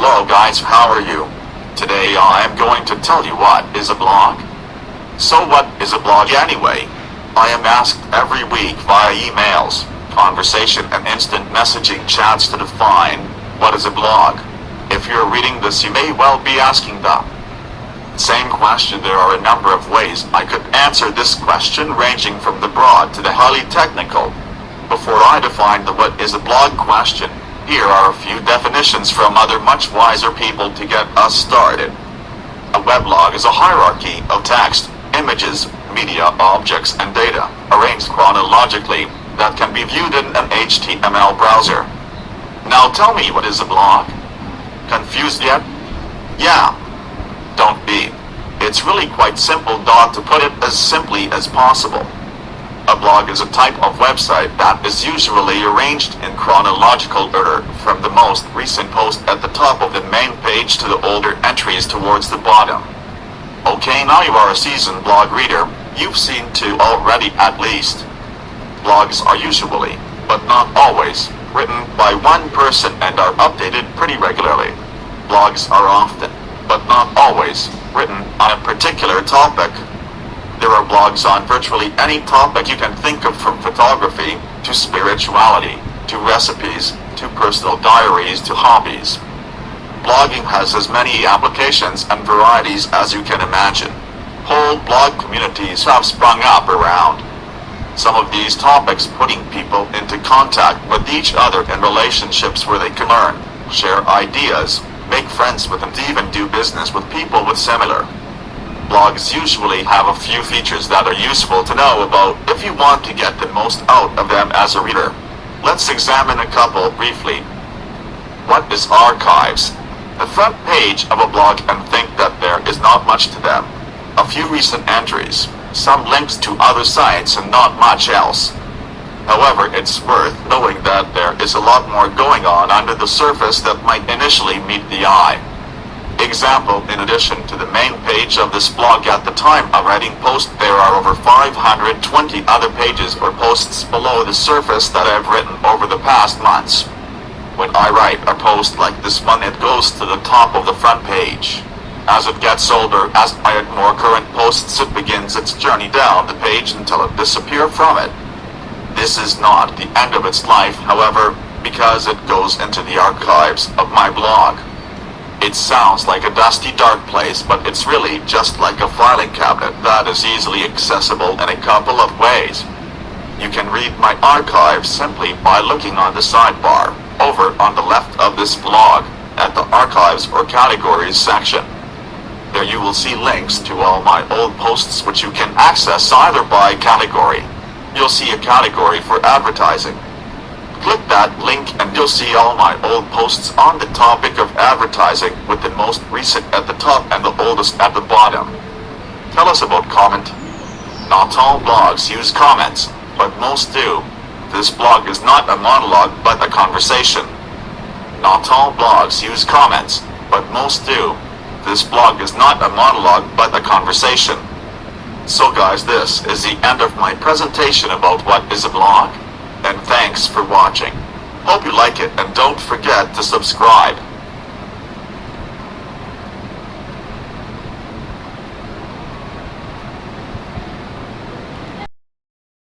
Hello guys, how are you? Today I am going to tell you what is a blog. So what is a blog anyway? I am asked every week via emails, conversation and instant messaging chats to define what is a blog. If you're reading this, you may well be asking the same question. There are a number of ways I could answer this question, ranging from the broad to the highly technical. Before I define the what is a blog question, here are a few definitions from other much wiser people to get us started. A weblog is a hierarchy of text, images, media, objects, and data, arranged chronologically, that can be viewed in an HTML browser. Now tell me, what is a blog? Confused yet? Yeah. Don't be. It's really quite simple, to put it as simply as possible. A blog is a type of website that is usually arranged in chronological order, from the most recent post at the top of the main page to the older entries towards the bottom. Okay, now you are a seasoned blog reader. You've seen two already at least. Blogs are usually, but not always, written by one person and are updated pretty regularly. Blogs are often, but not always, written on a particular topic. There are blogs on virtually any topic you can think of, from photography to spirituality to recipes to personal diaries to hobbies. Blogging has as many applications and varieties as you can imagine. Whole blog communities have sprung up around some of these topics, putting people into contact with each other in relationships where they can learn, share ideas, make friends with, and even do business with people with similar. Blogs usually have a few features that are useful to know about if you want to get the most out of them as a reader. Let's examine a couple briefly. What is archives? The front page of a blog, and think that there is not much to them. A few recent entries, some links to other sites, and not much else. However, it's worth knowing that there is a lot more going on under the surface that might initially meet the eye. Example, in addition to the main page of this blog at the time of writing post, there are over 520 other pages or posts below the surface that I've written over the past months. When I write a post like this one, it goes to the top of the front page. As it gets older, as I add more current posts, it begins its journey down the page until it disappears from it. This is not the end of its life, however, because it goes into the archives of my blog. It sounds like a dusty, dark place, but it's really just like a filing cabinet that is easily accessible in a couple of ways. You can read my archives simply by looking on the sidebar, over on the left of this blog, at the Archives or Categories section. There you will see links to all my old posts, which you can access either by category. You'll see a category for advertising. Click that link and you'll see all my old posts on the topic of advertising, with the most recent at the top and the oldest at the bottom. Tell us about comment. Not all blogs use comments, but most do. This blog is not a monologue but a conversation. Not all blogs use comments, but most do. This blog is not a monologue but a conversation. So guys, this is the end of my presentation about what is a blog. And thanks for watching. Hope you like it, and don't forget to subscribe.